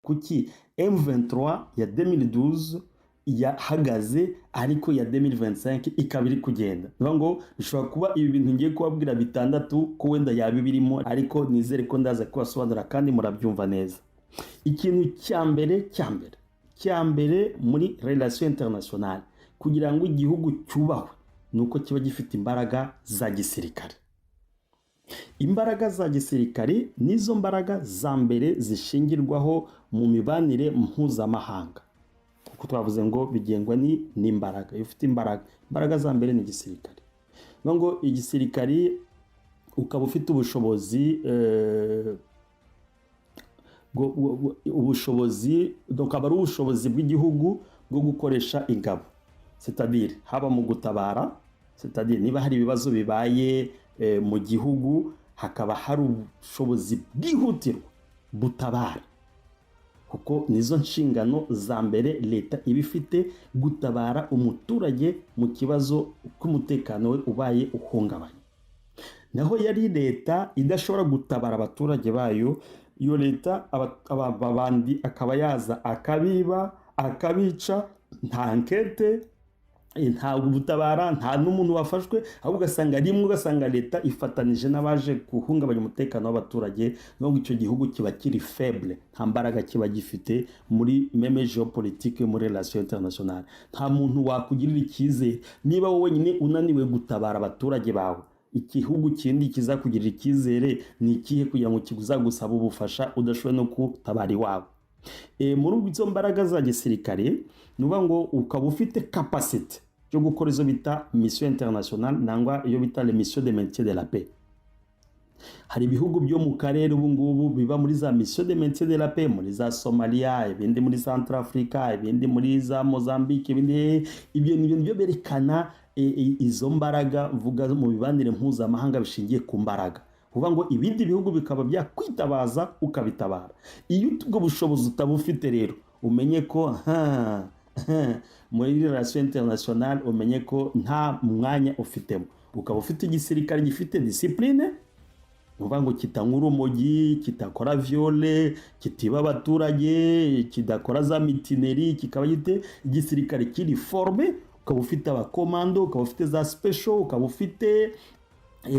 kuki M23 ya 2012 yahagaze ariko ya 2025 ikaba iri kugenda. Niyo ngo bishobora kuba ibi bintu ngiye kubabwira bitandatu ko wenda yabi birimo, ariko nizere ko ndaza kubasobanura kandi murabyumva neza. Ikintu cyambere muri relation internationale kugira ngo igihugu cyubahwe nuko kiba gifite imbaraga za gisirikare. Imbaraga za gisirikare nizo mbaraga za mbere zishingirwaho mu mibanire mpuzamahanga, kuko twavuze ngo bigengwa n'imbaraga. Iyo ufite imbaraga za mbere ni gisirikare. Ngo igisirikare ukaba ufite ubushobozi ukaba ari ubushobozi bw'igihugu bwo gukoresha ingabo, c'est-à-dire haba mu gutabara, c'est-à-dire niba hari ibibazo bibaye mu gihugu hakaba hari ubushobozi bwihutirwa butabara, kuko nizo nshingano za mbere leta ibifite, gutabara umuturage mu kibazo k'umutekano we ubaye uhungabanye. Naho yari leta idashobora gutabara abaturage bayo, iyo leta abandi akaba yaza akabiba akabica, nta ankete, nta gutabara, nta n'umuntu wafashwe, ahubwo ugasanga leta ifatanije n'abaje guhungabanya umutekano w'abaturage. Nubwo icyo gihugu kiba kiri faible, nta mbaraga kiba gifite muri meme geopolitique, muri relation internationale. Nta muntu wakugirira icyizere niba wowe nyine unaniwe gutabara abaturage bawe. Igihugu kindi kizakugirira icyizere ni ikihe kugira ngo kigusaba ubufasha udashoboye no kutabara iwabo? Muri izo mbaraga za gisirikare nuba ngo ukaba ufite capacité yo gukora izo bita mission internationale, nangwa iyo bita les missions de maintien de la paix. Hari ibihugu byo mu karere ubu ngubu biba muri za mission de maintien de la paix, muri za Somalia, ibindi muri Centrafrica, ibindi muri za Mozambique, ibyo ni ibintu byo berekana izo mbaraga mvuga mu bibanire mpuzamahanga bishingiye ku mbaraga. Kuvuga ngo ibindi bihugu bikaba byakwitabaza ukabitabara. Iyo ubwo bushobozi utabufite rero, umenye ko muri relation internationale umenye ko nta mwanya ufitemo. Ukaba ufite igisirikare gifite discipline, uvuga ngo kitanywa urumogi, kitakora viole, kitiba abaturage, kidakora za mitineri, kikaba gite igisirikare kiri forme. Ukaba ufite abakomando, ukaba ufite za special, ukaba ufite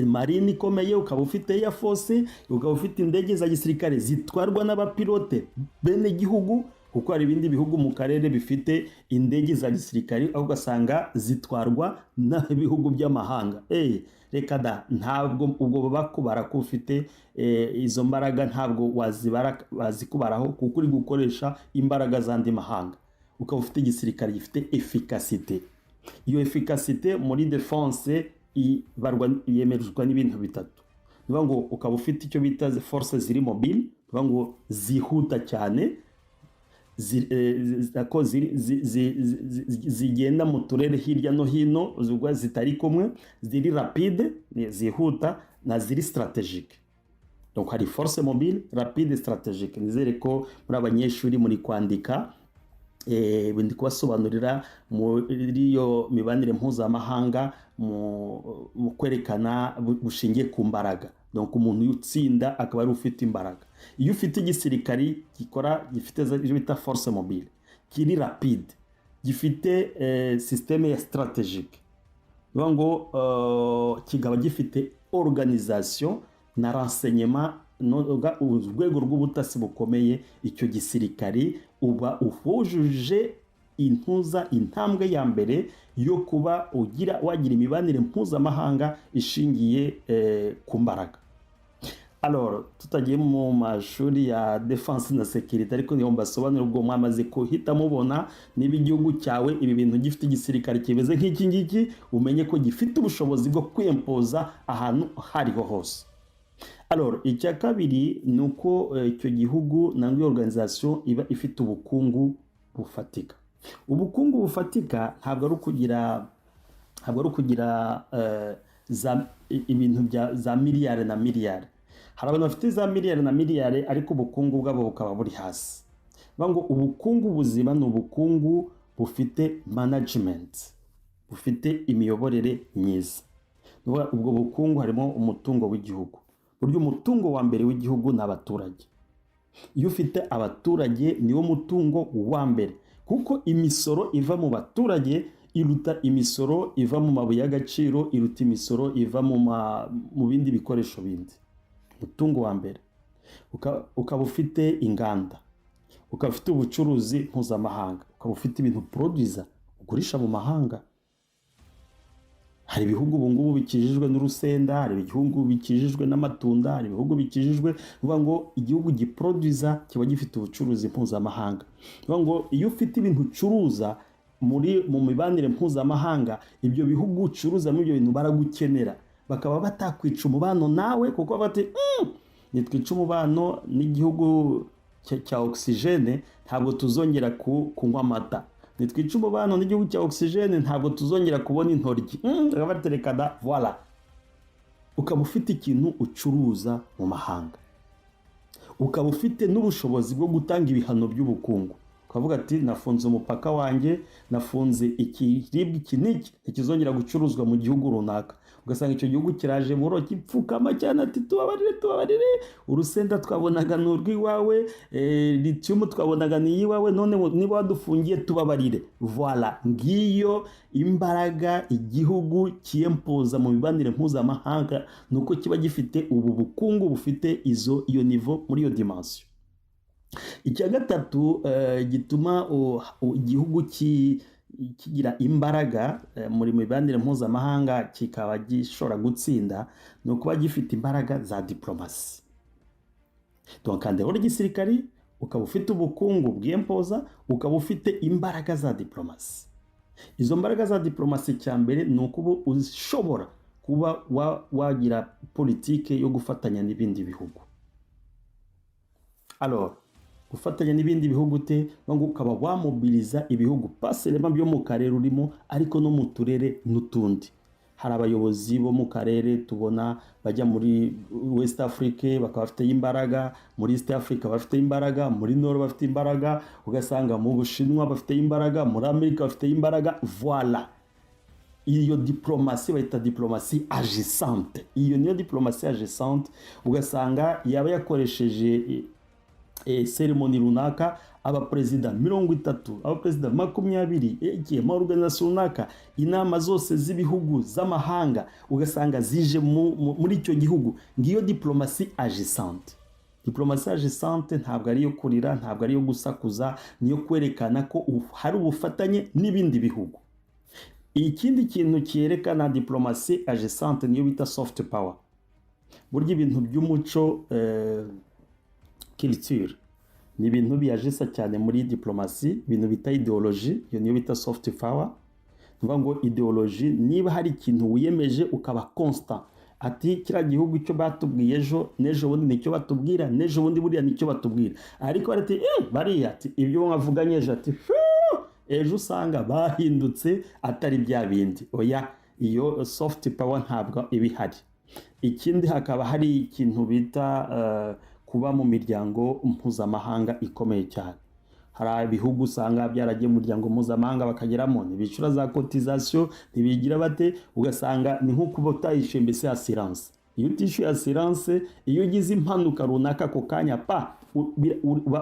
marine ikomeye, ukaba ufite air force, ukaba ufite indege za gisirikare zitwarwa n'abapilote bene gihugu, kuko hari ibindi bihugu mu karere bifite indege za gisirikare aho ugasanga zitwarwa n'ibihugu by'amahanga. Reka da, ntabwo ubwo bakubara ko ufite izo mbaraga, ntabwo wazikubaraho kuko uri gukoresha imbaraga z'andi mahanga. Ukaba ufite igisirikare gifite efficacité. Iyo efficacité muri defense yemerezwa n'ibintu bitatu. Niba ngo ukaba ufite icyo bita force ziri mobile, niba ngo zihuta cyane, zigenda mu turere hirya no hino, zitari kumwe, ziri rapide, zihuta, na ziri stratégique. Donc hari force mobile, rapide, stratégique. Nizere ko muri abanyeshuri muri kwandika bindi kubasobanurira muri iyo mibanire mpuzamahanga mu kwerekana bushingiye ku mbaraga. Donc umuntu utsinda akaba ari ufite imbaraga. Iyo ufite igisirikari gifite ibyo bita force mobile, kiri rapide, gifite systeme ya stratégique, niyo ngo kigaba gifite organisation na renseignement, urwego rw'ubutasi bukomeye, icyo gisirikari uba uhujuje intambwe ya mbere yo kuba wagira imibanire mpuzamahanga ishingiye ku mbaraga. Alors tutagiye mu mashuri ya defense na security, ariko niyo mbasobanura ubwo mwamaze kuhita mubona niba igihugu cyawe ibi bintu gifite igisirikare kimeze nk'iki ngiki, umenye ko gifite ubushobozi bwo kwimpoza ahantu hariho hose. Alors icya kabiri ni uko icyo gihugu nangwa organisation iba ifite ubukungu bufatika. Ubukungu bufatika ntabwo ari ukugira ibintu za miliyari na miliyari. Hari abantu bafite za miliyari na miliyari ariko ubukungu bwabo bukaba buri hasi. Ngo ubukungu buzima ni ubukungu bufite management, bufite imiyoborere myiza. Ubwo bukungu harimo umutungo w'igihugu. Buryo umutungo wa mbere w'igihugu n'abaturage. iyo ufite abaturage niwo mutungo wa mbere, kuko imisoro iva mu baturage iruta imisoro iva mu mabuye y'agaciro, iruta imisoro iva mu bindi bikoresho bindi. Umutungo wa mbere. Ukaba ufite inganda, ukaba ufite ubucuruzi mpuzamahanga, ukaba ufite ibintu produza ugurisha mu mahanga. Hari ibihugu ubu ngubu bikijijwe n'urusenda, hari ibihugu bikijijwe n'amatunda, hari ibihugu bikijijwe, bivuga ngo igihugu giproduza kiba gifite ubucuruzi mpuzamahanga. Bivuga ngo iyo ufite ibintu ucuruza mu mibanire mpuzamahanga, ibyo bihugu ucuruza muri ibyo bintu baragukenera, bakaba batakwica umubano nawe, kuko bati nitwica umubano n'igihugu cya oxygene ntabwo tuzongera kunywa amata, nitwica umubano n'igihugu cya oxygene ntabwo tuzongera kubona intoryi, baterekana voilà. Ukaba ufite ikintu ucuruza mu mahanga, ukaba ufite n'ubushobozi bwo gutanga ibihano by'ubukungu, ukavuga ati nafunze umupaka wanjye, nafunze ikiribwa iki n'iki ntikizongera gucuruzwa mu gihugu runaka. Ugasanga icyo gihugu kiraje buro kipfukama cyane ati tubabarire, urusenda twabonaga ni urw'iwawe, lithium twabonaga ni iyiwawe, none niba wadufungiye tubabarire. Voilà, ngiyo imbaraga igihugu kiyempoza mu mibanire mpuzamahanga, nuko kiba gifite ubu bukungu bufite iyo niveau muri iyo dimension. Icya gatatu gituma igihugu kigira imbaraga muri mibanire mpuzamahanga kikaba gishobora gutsinda, ni ukuba gifite imbaraga za diplomasi. Donc kandeho ry'igisirikari, ukaba ufite ubukungu bw'impoza, ukaba ufite imbaraga za diplomasi. Izo mbaraga za diplomasi cya mbere ni ukuba ushobora kuba wagira politike yo gufatanya n'ibindi bihugu. Alors gufatanya n'ibindi bihugu te, ngo ukaba wamobiliza ibihugu paselema byo mu karere urimo, ariko no mu turere n'utundi. Hari abayobozi bo mu karere tubona bajya muri West Africa bakaba bafite imbaraga, muri East Africa bafite imbaraga, muri Nord bafite imbaraga, ugasanga mu Bushinwa bafite imbaraga, muri Amerika bafite imbaraga. Voilà, iyo diplomasi bayita diplomasi agissante. Iyo niyo diplomasi agissante, ugasanga yaba yakoresheje ceremony runaka, abaperezida 30, abaperezida 20, amaorganisation runaka, inama zose z'ibihugu z'amahanga, ugasanga zije muri icyo gihugu. Ngiyo diplomasi agissante. Diplomasi agissante ntabwo ari yo kurira, ntabwo ari yo gusakuza, niyo kwerekana ko hari ubufatanye n'ibindi bihugu. Ikindi kintu cyerekana diplomasi agissante niyo bita soft power. Burya ibintu by'umuco culture ni ibintu biyajisa cyane muri diplomasi, ibintu bita ideology, iyo niyo bita soft power. Nuvuga ngo ideology, niba hari ikintu wiyemeje ukaba constant, ati kira gihugu icyo batubwiye ejo, nejo bundi nicyo batubwira, nejo bundi buriya nicyo batubwira, ariko barati bariya ati ibyo mwavuganye ejo, ati ejo usanga bahindutse atari bya bindi. Oya, iyo soft power ntabwo ibihari. Ikindi hakaba hari ikintu bita kuba mu miryango mpuzamahanga ikomeye cyane. Hari ibihugu usanga byaragiye mu muryango mpuzamahanga bakageramo, ntibicura za cotisation, ntibigira bate, ugasanga ni nko kuba utayishyuye mbese assurance. Iyo utishyuye assurance, iyo ugize impanuka runaka ako kanya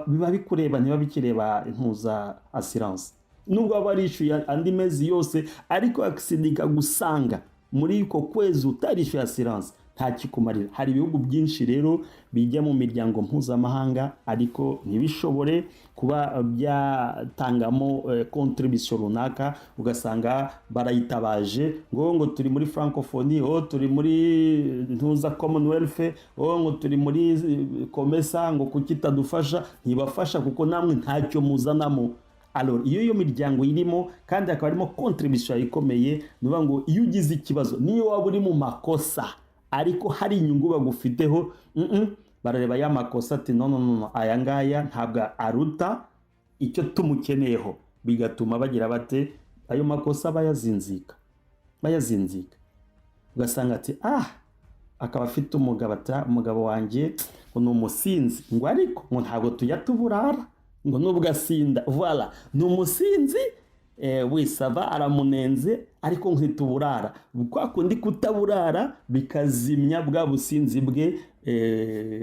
biba bikureba, ntiba bikireba impuza assurance. Nubwo waba warishyuye andi mezi yose, ariko accident gusanga muri uko kwezi utarishyuye assurance, nta kikumarira. Hari ibihugu byinshi rero bijya mu miryango mpuzamahanga ariko ntibishobore kuba byatangamo contribution runaka, ugasanga barayitabaje ngo turi muri francophonie, turi muri ntuza commonwealth, ngo turi muri komesa, ngo kukitadufasha. Ntibafasha kuko namwe ntacyo muzanamo. Alors iyo miryango irimo kandi akaba arimo contribution ikomeye, nuvuga ngo iyo ugize ikibazo, niyo waba uri mu makosa ariko hari inyungu bagufiteho, barareba ya makosa ati no aya ngaya ntabwo aruta icyo tumukeneyeho, bigatuma bagira bate ayo makosa bayazinzika. Ugasanga ati akaba afite umugabo wanjye ngo ni umusinzi, ngo ariko ngo ntabwo tujya tuburara, ngo nubwo asinda. Voilà, ni umusinzi wisaba aramunenze, ariko ntituburara. Kwa kundi kutaburara bikazimya bwa businzi bwe,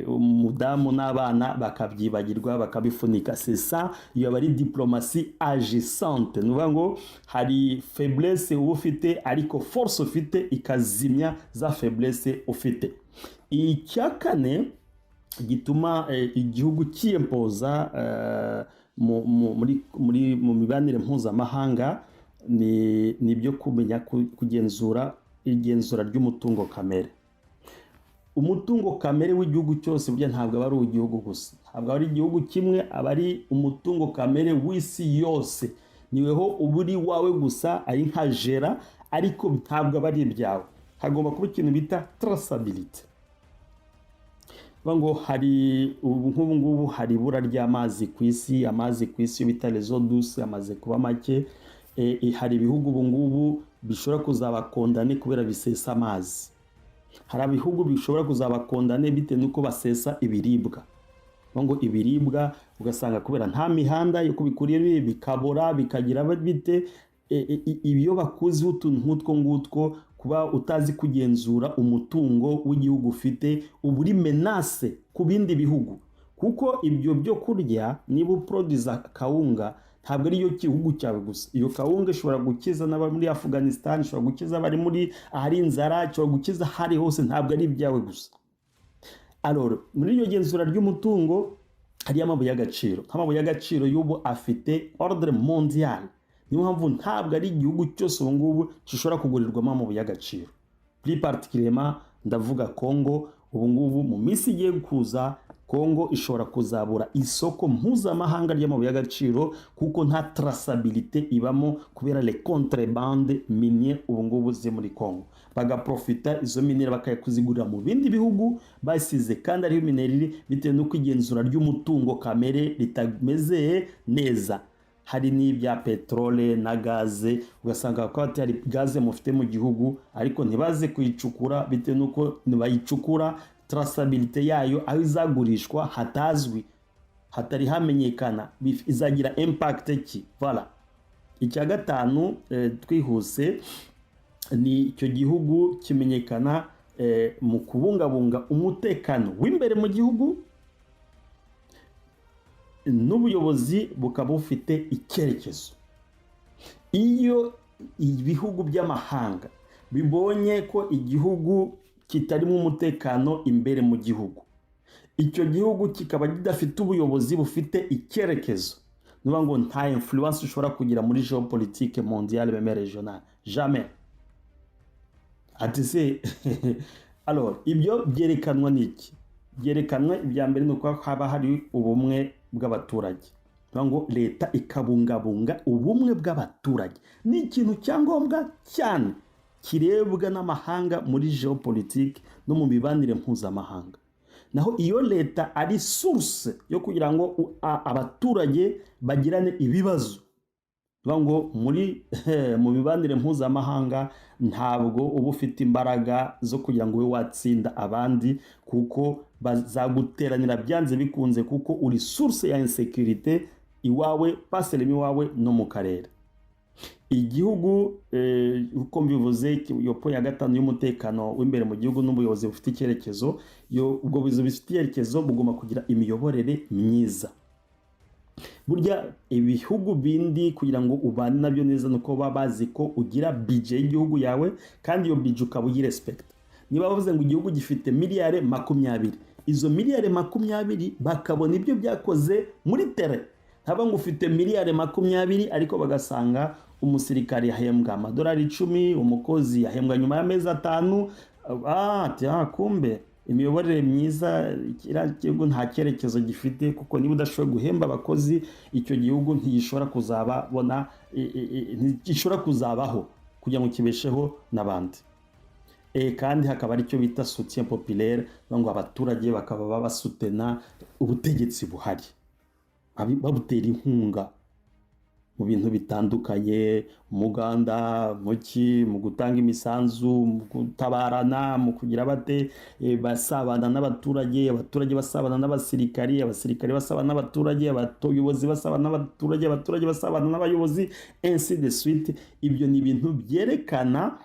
umudamu n'abana bakabyibagirwa bakabifunika. C'est ça, iyo aba ari diplomasi agissante. Ni ukuvuga ngo hari faiblesse uba ufite ariko force ufite ikazimya za faiblesse ufite. Icya kane gituma igihugu cyiyempoza mu mibanire mpuzamahanga ni ibyo kumenya kugenzura igenzura ry'umutungo kamere. Umutungo kamere w'igihugu cyose burya ntabwo aba ari uw'igihugu gusa, ntabwo ari igihugu kimwe, aba ari umutungo kamere w'isi yose. Niweho uba uri wawe gusa, ari nka jera, ariko ntabwo aba ari ibyawe. Hagomba kuba ikintu bita traceability. Ngo hari nk'ubu ngubu hari ibura ry'amazi ku isi, amazi ku isi bita les eaux douces amaze kuba make. Hari ibihugu ubu ngubu bishobora kuzabakondane kubera bisesa amazi. Hari ibihugu bishobora kuzabakondane bitewe n'uko basesa ibiribwa. Ngo ibiribwa ugasanga kubera nta mihanda yo kubikuriye bikabora bikagira bite, ibyo bakuziho utuntu nk'utwo ngutwo, kuba utazi kugenzura umutungo w'igihugu ufite, uba uri menace ku bindi bihugu. Kuko ibyo byo kurya, niba uproduza kawunga, ntabwo ari yo gihugu cyawe gusa. Iyo kawunga ishobora gukiza n'abari muri Afghanistan, ishobora gukiza abari muri ahari inzara, ishobora gukiza hari hose, ntabwo ari ibyawe gusa. Alors muri iyo genzura ry'umutungo hari amabuye y'agaciro. Amabuye y'agaciro y'ubu afite ordre mondial. Niyo mpamvu ntabwo ari igihugu cyose ubu ngubu gishobora kugurirwamo amabuye y'agaciro. Plus particulièrement ndavuga Congo. Ubu ngubu mu minsi igiye kuza, Congo ishobora kuzabura isoko mpuzamahanga ry'amabuye y'agaciro kuko nta traçabilité ibamo kubera les contrebandes minier ubu ngubu ziri muri Congo. Bagaprofita izo minere bakayakuzigurira mu bindi bihugu basize kandi ariho mineri bitewe n'uko igenzura ry'umutungo kamere ritameze neza. Hari n'ibya petrole na gaze, ugasanga ko hari gaze mufite mu gihugu ariko ntibaze kuyicukura bitewe n'uko nibayicukura traçabilité yayo aho izagurishwa hatazwi, hatari hamenyekana, izagira impact ki. Voilà. Icya gatanu twihuse ni icyo gihugu kimenyekana mu kubungabunga umutekano w'imbere mu gihugu, n'ubuyobozi bukaba bufite icyerekezo. Iyo ibihugu by'amahanga bibonye ko igihugu kitarimo umutekano imbere mu gihugu, icyo gihugu kikaba kidafite ubuyobozi bufite icyerekezo, niba ngo nta influence ushobora kugira muri géopolitique mondiale même régionale, jamais. Atise alors ibyo byerekanwa n'iki? Byerekanwa ibya mbere nuko haba hari ubumwe bw'abaturage. Ngo leta ikabungabunga ubumwe bw'abaturage ni ikintu cyangombwa cyane kirebwa n'amahanga muri géopolitique no mu mibanire mpuzamahanga. Naho iyo leta ari source yo kugira ngo abaturage bagirane ibibazo, ngo mu mibanire mpuzamahanga ntabwo uba ufite imbaraga zo kugira ngo we watsinda abandi, kuko bazaguteranira byanze bikunze, kuko uri source ya insécurité iwawe, paselemi iwawe no mu karere. Igihugu uko mbivuze, iyo po ya gatanu y'umutekano w'imbere mu gihugu n'ubuyobozi bufite icyerekezo, ubwo buyobozi bufite icyerekezo bugomba kugira imiyoborere myiza. Burya ibihugu bindi kugira ngo ubane nabyo neza nuko baba bazi ko ugira budget y'igihugu yawe, kandi iyo budget ukaba uyirespect. Niba bavuze ngo igihugu gifite miliyari 20, izo miliyari 20 bakabona ibyo byakoze muri terrain. Haba ngo ufite miliyari 20 ariko bagasanga umusirikari yahembwa amadolari 10, umukozi yahembwa nyuma y'amezi 5. Kumbe imiyoborere myiza igihugu nta cyerekezo gifite, kuko niba udashoboye guhemba abakozi, icyo gihugu ntigishobora kuzababona, ntigishobora kuzabaho kugira ngo kibesheho n'abandi. Kandi hakaba aricyo bita soutien populaire, ngo abaturage bakaba babasutena ubutegetsi buhari, babutera inkunga. mu bintu bitandukanye, umuganda mu gutanga imisanzu, mu gutabarana, mu kugira bate basabana n'abaturage, abaturage basabana n'abasirikari, abasirikari basabana n'abaturage, abayobozi basabana n'abaturage, abaturage basabana n'abayobozi, ainsi de suite. Ibyo ni ibintu byerekana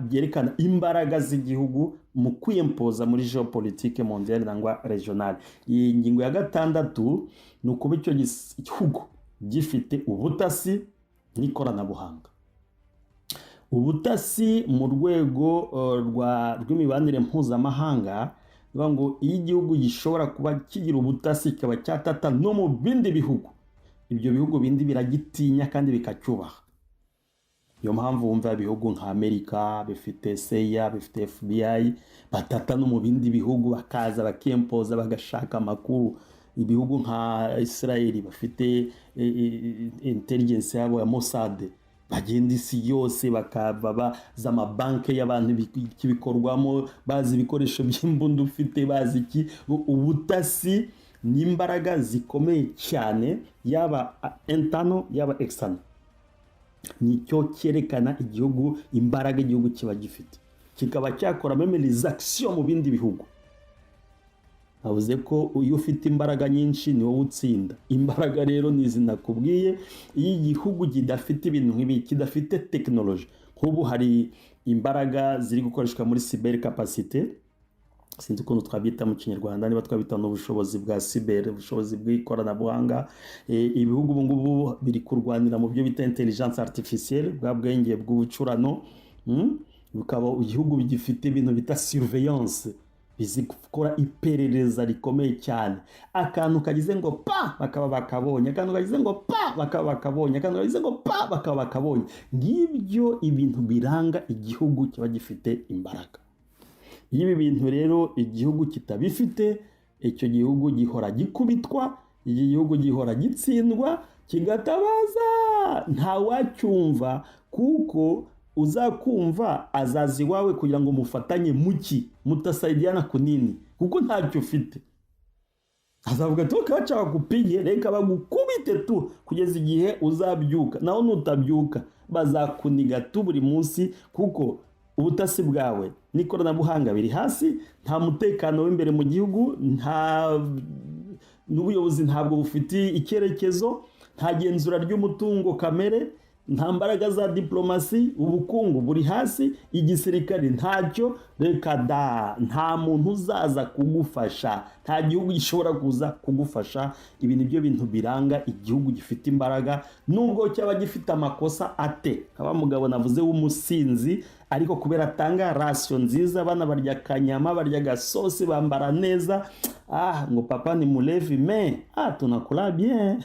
byerekana imbaraga z'igihugu mu kwiyempoza muri geopolitique mondiale nangwa regionale. Iyi ngingo ya gatandatu ni ukuba icyo gihugu gifite ubutasi n'ikoranabuhanga. Ubutasi mu rwego rw'imibanire mpuzamahanga, bivuga ngo iyo igihugu gishobora kuba kigira ubutasi kikaba cyatata no mu bindi bihugu, ibyo bihugu bindi biragitinya kandi bikacyubaha. Iyo mpamvu wumva ibihugu nka Amerika bifite CIA, bifite FBI, batata no mu bindi bihugu bakaza bakiyempoza bagashaka amakuru. Ibihugu nka Israel bafite intelligence yabo ya Mossad, bagenda isi yose bakaba bazi amabanki y'abantu bikorwamo, bazi ibikoresho by'imbunda ufite, bazi iki. Ubutasi ni imbaraga zikomeye cyane, yaba internal yaba external. Nicyo cyerekana igihugu, imbaraga igihugu kiba gifite, kikaba cyakora meme les actions mu bindi bihugu. Navuze ko iyo ufite imbaraga nyinshi ni wowe utsinda. Imbaraga rero ni zinakubwiye, iyo igihugu kidafite ibintu nk'ibi, kidafite tekinoloji, nk'ubu hari imbaraga ziri gukoreshwa muri cyber capacité, sinzi ukuntu twabyita mu kinyarwanda, niba twabita n'ubushobozi bwa cyber, ubushobozi bw'ikoranabuhanga. Ibihugu ubu ngubu biri kurwanira mu byo bita intelligence artificielle, bwa bwenge bw'ubucurano. Bukaba igihugu bigifite ibintu bita surveillance, bizi gukora iperereza rikomeye cyane. Akantu kagize ngo pa bakaba bakabonye, akantu kagize ngo pa bakaba bakabonye, akantu kagize ngo pa bakaba bakabonye. Ngibyo ibintu biranga igihugu kiba gifite imbaraga. Iyo ibi bintu rero igihugu kitabifite, icyo gihugu gihora gikubitwa, iki gihugu gihora gitsindwa, kigatabaza, nta wacyumva, kuko uzakumva azazi wawe kugira ngo mufatanye muki, mutasaidiana kunini, kuko ntacyo ufite. Azavuga ati kacha bakupige, reka bagukubite tu kugeza igihe uzabyuka. Naho nutabyuka bazakuniga tu buri munsi, kuko ubutasi bwawe n'ikoranabuhanga biri hasi, nta mutekano w'imbere mu gihugu, n'ubuyobozi ntabwo bufite icyerekezo, nta genzura ry'umutungo kamere, nta mbaraga za diplomasi, ubukungu buri hasi, igisirikare ntacyo. Reka da, nta muntu uzaza kugufasha, nta gihugu gishobora kuza kugufasha. Ibi ni byo bintu biranga igihugu gifite imbaraga, nubwo cyaba gifite amakosa ate. Kaba mugabo navuze w'umusinzi, ariko kubera atanga ratio nziza, bana barya kanyama, barya gasosi, bambara neza, ngo papa ni mulevi me, tunakula bien.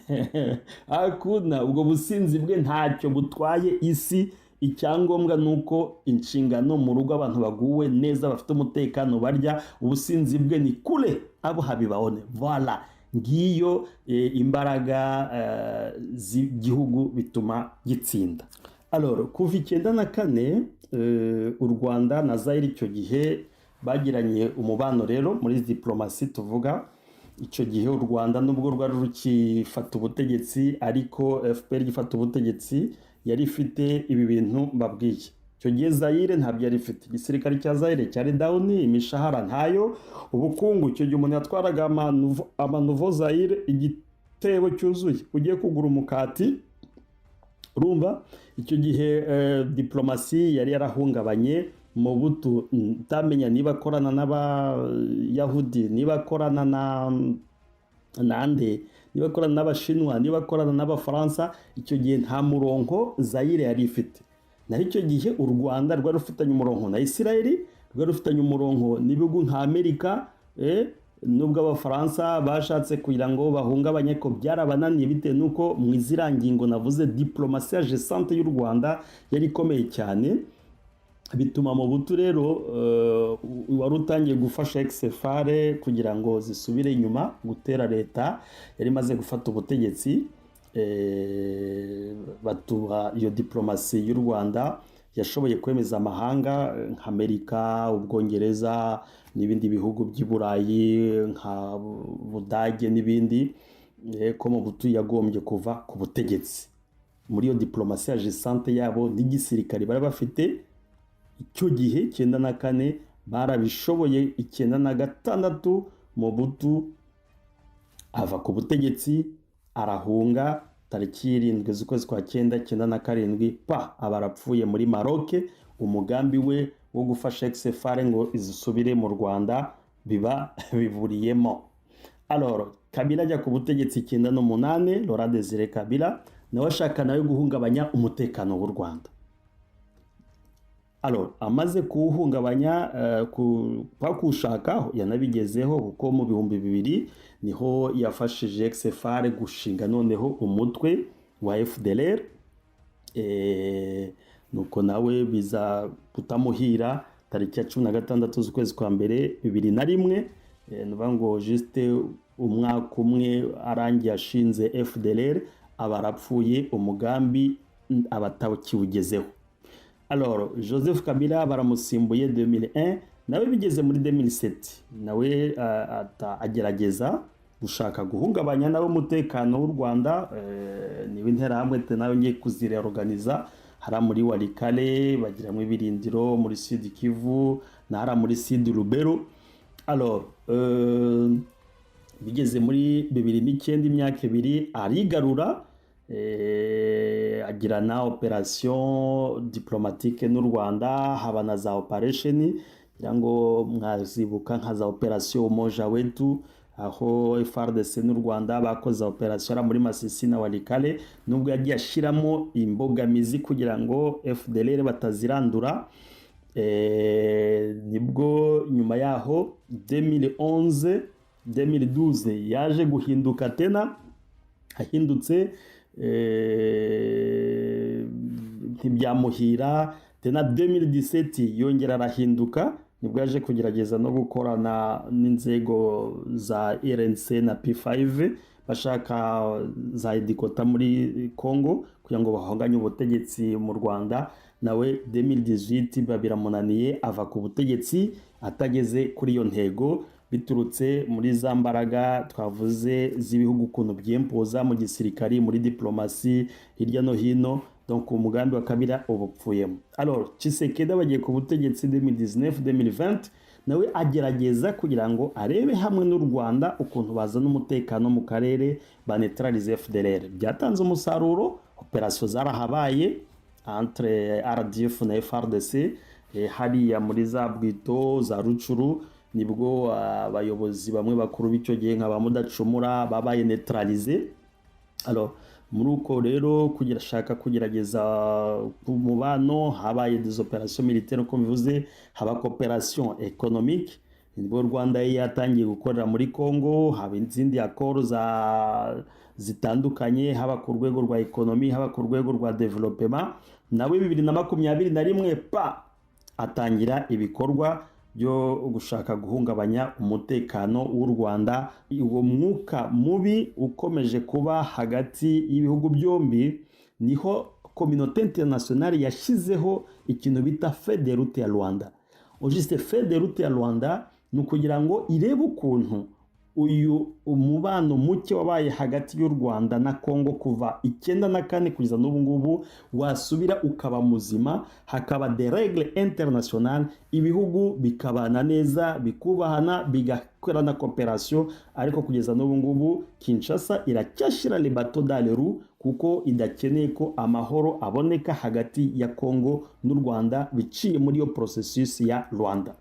Akuna ubwo businzi bwe ntacyo butwaye isi. Icyangombwa nuko inshingano mu rugo abantu baguwe neza, bafite umutekano, barya. Ubusinzi bwe ni kule abo habibaone. Voilà, ngiyo imbaraga z'igihugu bituma gitsinda. Alors kuva 94 u Rwanda na Zaire icyo gihe bagiranye umubano rero muri diplomasi tuvuga. Icyo gihe u Rwanda nubwo rwari rukifata ubutegetsi, ariko FPR gifata ubutegetsi yari ifite ibi bintu babwiye. Icyo gihe Zaire ntabyo yari ifite. Igisirikare cya Zaire cyari down, imishahara ntayo, ubukungu icyo gihe umuntu yatwaraga amanuvo Zaire igitebo cyuzuye, ugiye kugura umukati. Urumva icyo gihe diplomasi yari yarahungabanye. Mobutu utamenya niba akorana n'abayahudi, niba akorana nande, niba akorana n'abashinwa, niba akorana n'abafaransa. Icyo gihe nta murongo Zaire yari ifite. Naho icyo gihe u Rwanda rwari rufitanye umurongo na Israel, rwari rufitanye umurongo n'ibihugu nka Amerika. Nubwo abafaransa bashatse kugira ngo bahungabanye, ko byarabananiye bitewe nuko mu izirangingo navuze diplomasi ya jesante y'u Rwanda yari ikomeye cyane. Bituma Mobutu rero wari utangiye gufasha XFR kugira ngo zisubire inyuma gutera leta yari maze gufata ubutegetsi. Batuha iyo diplomasi y'u Rwanda yashoboye kwemeza amahanga nka Amerika, Ubwongereza n'ibindi bihugu by'i Burayi nka Budage n'ibindi. ko Mobutu yagombye kuva ku butegetsi. Muri iyo diplomasi ya gisante yabo n'igisirikare bari bafite icyo gihe 94 barabishoboye. 96 Mobutu ava ku butegetsi arahunga tariki 7 z'ukwezi kwa 9 97 aba arapfuye muri Maroc. Umugambi we wo gufasha XFR ngo izisubire mu Rwanda biba biburiyemo. Alors Kabila ajya ku butegetsi 98, Laurent Désiré Kabila nawe ashaka nawe guhungabanya umutekano w'u Rwanda. Alors amaze kuwuhungabanya kushaka yanabigezeho kuko mu 2000 niho yafashije XFR gushinga noneho umutwe wa FDLR. Nuko nawe biza kutamuhira tariki ya 16 z'ukwezi kwa mbere 2001. Nuvuga ngo juste umwaka umwe arangiye ashinze FDLR aba arapfuye, umugambi abatakiwugezeho. Alors Joseph Kabila baramusimbuye 2001, nawe bigeze muri 2007 nawe agerageza gushaka guhungabanya nawe umutekano w'u Rwanda. Niwe interahamwe nawe ngiye kuzireorganiza hara muri Walikale, bagiramo ibirindiro muri Sud Kivu na hara muri Sud Lubero. Alors bigeze muri 2009, imyaka 2 arigarura, agirana operation diplomatique n'u Rwanda, haba na za operation ngo mwazibuka nka za operation Umoja Wetu, aho FARDC n'u Rwanda bakoze operation muri Masisi na Walikale, nubwo yagiye ashiramo imbogamizi kugira ngo FDLR batazirandura. Nibwo nyuma yaho 2012 yaje guhinduka tena, ahindutse ntibyamuhira tena. 2017 yongera arahinduka, nibwo yaje kugerageza no gukorana n'inzego za RNC na P5 bashaka za edikota muri Congo kugira ngo bahanganye ubutegetsi mu Rwanda. Nawe 2018 babiramunaniye ava ku butegetsi atageze kuri iyo ntego, biturutse muri za mbaraga twavuze z'ibihugu ukuntu byempoza mu gisirikari, muri diplomasi hirya no hino. Donc umugambi wa Kabila ubupfuyemo. Alors Tshisekedi bagiye ku butegetsi 2019-2020, nawe agerageza kugira ngo arebe hamwe n'u Rwanda ukuntu bazana umutekano mu karere, banetralize FDLR. Byatanze umusaruro, operation zarahabaye entre RDF na FARDC hariya muri za Bwito, za Rucuru. Nibwo abayobozi bamwe bakuru b'icyo gihe nka bamudacumura babaye neutralize. Alors muri uko rero shaka kugerageza ku mubano, habaye des opérations militaires uko bivuze, haba coopération économique. Nibwo Rwanda yatangiye gukorera muri Congo, haba izindi accords zitandukanye, haba ku rwego rwa economy, haba ku rwego rwa development. Nawe 2021 atangira ibikorwa byo gushaka guhungabanya umutekano w'u Rwanda. Uwo mwuka mubi ukomeje kuba hagati y'ibihugu byombi, niho communauté internationale yashizeho ikintu bita feuille de route ya Rwanda. Juste feuille de route ya Rwanda ni ukugira ngo irebe ukuntu uyu umubano muke wabaye hagati y'u Rwanda na Congo kuva 94 kugeza n'ubu ngubu wasubira ukaba muzima, hakaba des règles internationales, ibihugu bikabana neza, bikubahana, bigakorana coopération. Ariko kugeza n'ubu ngubu Kinshasa iracyashira les bateaux dans les roues kuko idakeneye ko amahoro aboneka hagati ya Congo n'u Rwanda biciye muri yo processus ya Rwanda.